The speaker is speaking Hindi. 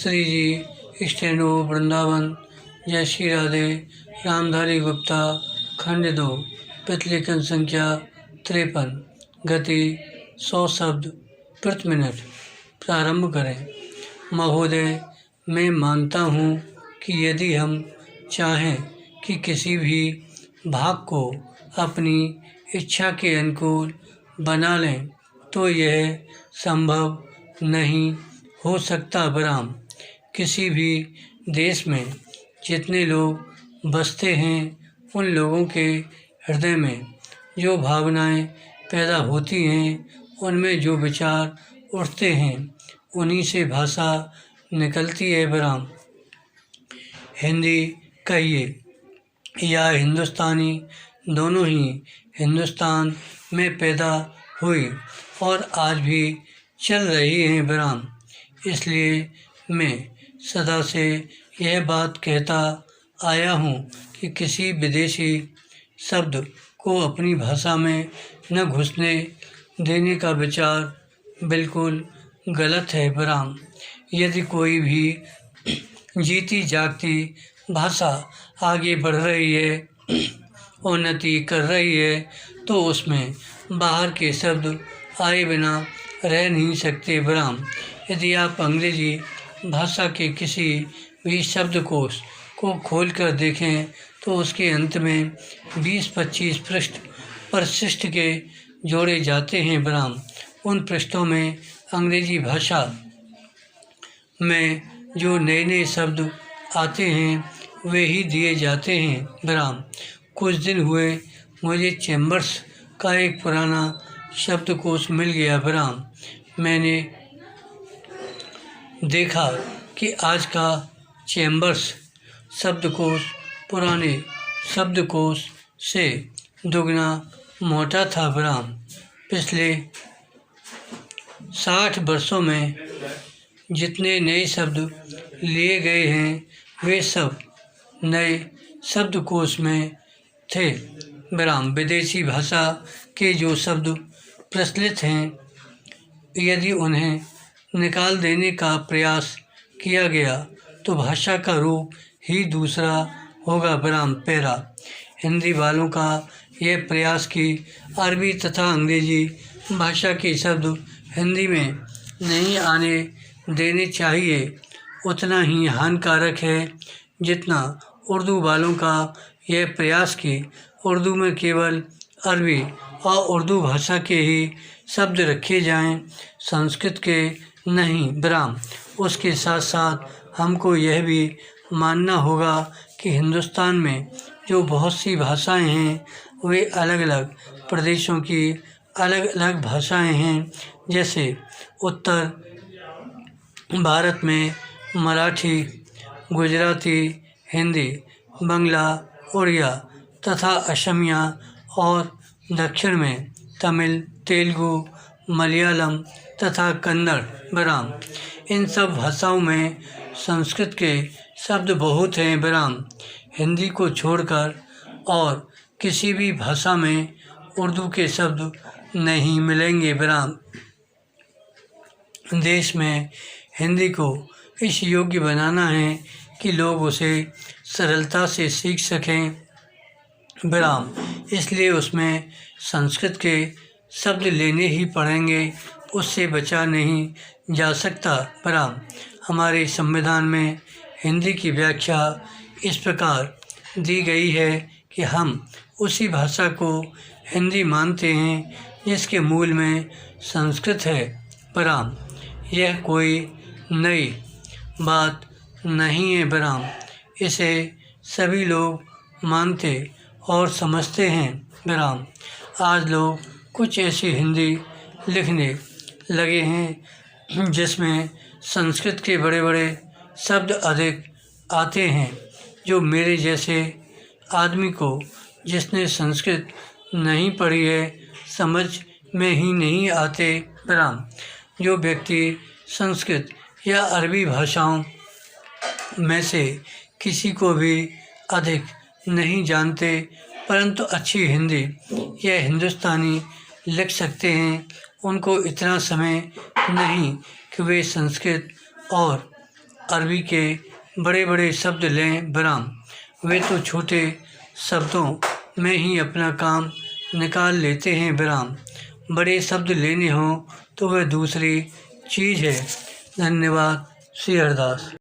श्री जी, स्टेनो वृंदावन, जय श्री राधे, रामधारी गुप्ता, खंड 2, प्रतिलेखन संख्या 53, गति 100 शब्द प्रति मिनट। प्रारंभ करें। महोदय, मैं मानता हूँ कि यदि हम चाहें कि किसी भी भाग को अपनी इच्छा के अनुकूल बना लें तो यह संभव नहीं हो सकता। बराम, किसी भी देश में जितने लोग बसते हैं उन लोगों के हृदय में जो भावनाएं पैदा होती हैं, उनमें जो विचार उठते हैं, उन्हीं से भाषा निकलती है। बराम, हिंदी कहिए या हिंदुस्तानी, दोनों ही हिंदुस्तान में पैदा हुई और आज भी चल रही हैं। बराम, इसलिए मैं सदा से यह बात कहता आया हूँ कि किसी विदेशी शब्द को अपनी भाषा में न घुसने देने का विचार बिल्कुल गलत है। बराम, यदि कोई भी जीती जागती भाषा आगे बढ़ रही है, उन्नति कर रही है, तो उसमें बाहर के शब्द आए बिना रह नहीं सकते। बराम, यदि आप अंग्रेजी भाषा के किसी भी शब्दकोश को खोलकर देखें तो उसके अंत में 20-25 पृष्ठ परिशिष्ट के जोड़े जाते हैं। बराम, उन पृष्ठों में अंग्रेजी भाषा में जो नए नए शब्द आते हैं वे ही दिए जाते हैं। बराम, कुछ दिन हुए मुझे चैम्बर्स का एक पुराना शब्दकोश मिल गया। बराम, मैंने देखा कि आज का चैम्बर्स शब्दकोश पुराने शब्दकोश से दुगना मोटा था। बराम, पिछले 60 वर्षों में जितने नए शब्द लिए गए हैं वे सब नए शब्दकोश में थे। बराम, विदेशी भाषा के जो शब्द प्रचलित हैं, यदि उन्हें निकाल देने का प्रयास किया गया तो भाषा का रूप ही दूसरा होगा। बराम, पैरा, हिंदी वालों का यह प्रयास कि अरबी तथा अंग्रेजी भाषा के शब्द हिंदी में नहीं आने देने चाहिए उतना ही हानिकारक है जितना उर्दू वालों का यह प्रयास कि उर्दू में केवल अरबी और उर्दू भाषा के ही शब्द रखे जाएं, संस्कृत के नहीं। बराम, उसके साथ साथ हमको यह भी मानना होगा कि हिंदुस्तान में जो बहुत सी भाषाएं हैं वे अलग अलग प्रदेशों की अलग अलग भाषाएं हैं। जैसे उत्तर भारत में मराठी, गुजराती, हिंदी, बंगला, उड़िया तथा असमिया और दक्षिण में तमिल, तेलुगु, मलयालम तथा कन्नड़। बराम, इन सब भाषाओं में संस्कृत के शब्द बहुत हैं। बराम, हिंदी को छोड़कर और किसी भी भाषा में उर्दू के शब्द नहीं मिलेंगे। बराम, देश में हिंदी को इस योग्य बनाना है कि लोग उसे सरलता से सीख सकें। बराम, इसलिए उसमें संस्कृत के शब्द लेने ही पड़ेंगे, उससे बचा नहीं जा सकता। बराम, हमारे संविधान में हिंदी की व्याख्या इस प्रकार दी गई है कि हम उसी भाषा को हिंदी मानते हैं जिसके मूल में संस्कृत है। बराम, यह कोई नई बात नहीं है। बराम, इसे सभी लोग मानते और समझते हैं। बराम, आज लोग कुछ ऐसी हिंदी लिखने लगे हैं जिसमें संस्कृत के बड़े बड़े शब्द अधिक आते हैं, जो मेरे जैसे आदमी को, जिसने संस्कृत नहीं पढ़ी है, समझ में ही नहीं आते। बराम, जो व्यक्ति संस्कृत या अरबी भाषाओं में से किसी को भी अधिक नहीं जानते परंतु अच्छी हिंदी या हिंदुस्तानी लिख सकते हैं, उनको इतना समय नहीं कि वे संस्कृत और अरबी के बड़े बड़े शब्द लें विराम, वे तो छोटे शब्दों में ही अपना काम निकाल लेते हैं विराम। बड़े शब्द लेने हों तो वह दूसरी चीज़ है। धन्यवाद। श्री हरदास।